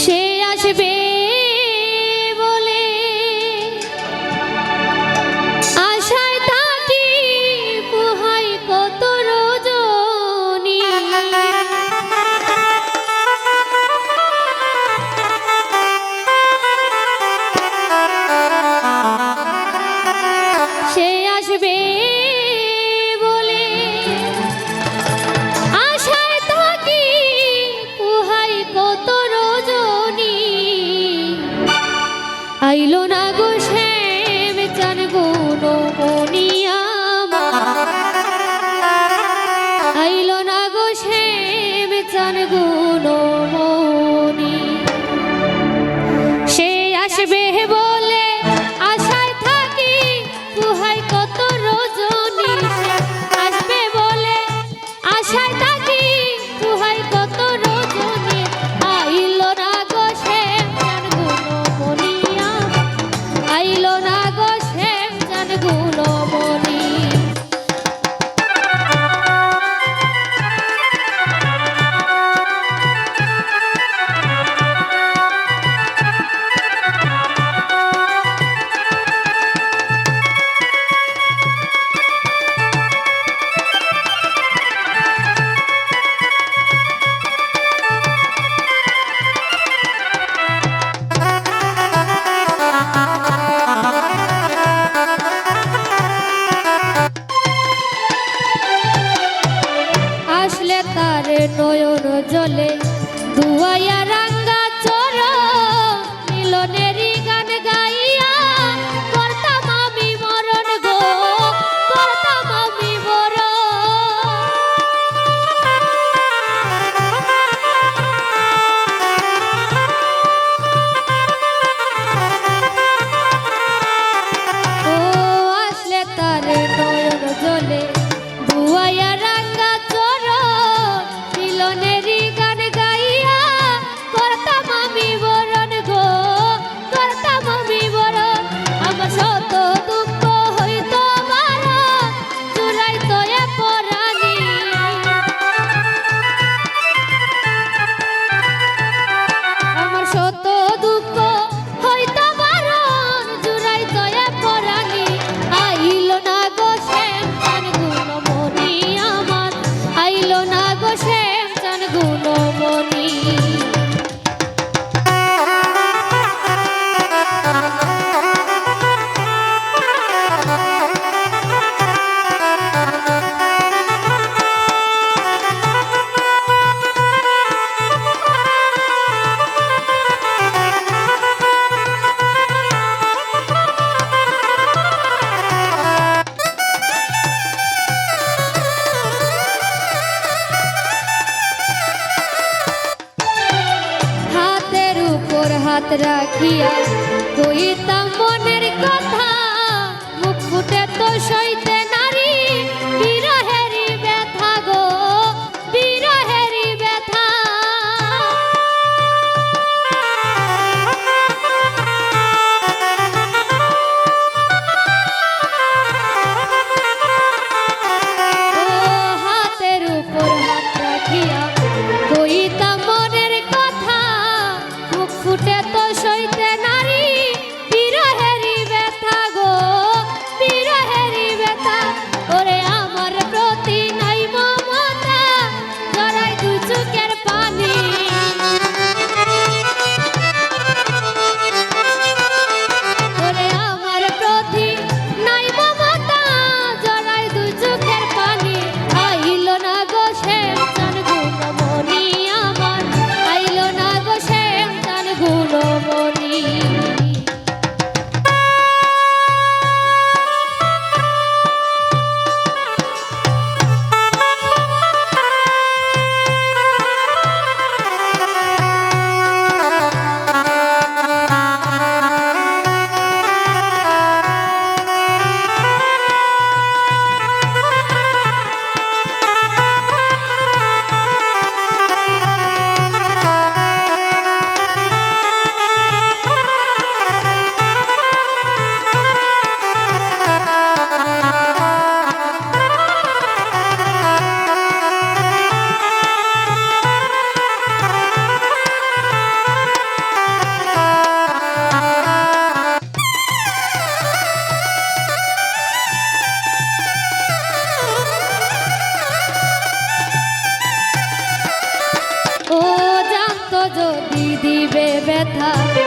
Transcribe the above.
সে আসবে বলে আশায় থাকি পোহাই কত রজনী। সে আসবে বলে আশায় থাকি পোহাই কত রজনী। আইলো না গো শ্যাম চান গুণমণি আমার, আইলো না গো শ্যাম চান গুণমণি। সে আসবে বলে আশায় থাকি পোহাই কত রজনী। আসবে বলে আশায় থাকি পোহাই কত রজনী। আইলো না গো শ্যাম চান গুণমণি আমার, আইলো না গো শ্যাম চান গুণমণি। আসলে তার নয়ন জলে দুয়াইয়া রাঙ্গা চর মিলনেরই গান গাইয়া করতাম আমি মরণ গো, করতাম আমি মরণ। ও আসলে তার নয়ন জলে দুয়াইয়া রাঙ্গা চর মিলনেরই গান গাইয়া করতাম আমি বরণ গো, করতাম আমি বরণ। আমার শত দুঃখ হইতো মারণ জুড়াইতো এ পরাণী। আমার শত দুঃখ হইতো মারণ জুড়াইতো এ পরাণী। আইলো না গো শ্যাম চান গুণমণি আমার, আইলো না গো শ্যাম চান গুণমণি। হাতের উপর হাত রাখিয়া কইতাম মনের কথা, মুখ ফুটে তো সইতে নারী বিরহেরই ব্যথা গো, বিরহেরই ব্যথা। ও হাতের উপর হাত রাখিয়া কইতাম মনের কথা, মুখ ফুটে তো সইতে নারী বিরহেরই ব্যথা গো, বিরহেরই ব্যথা। দিবে ব্যথা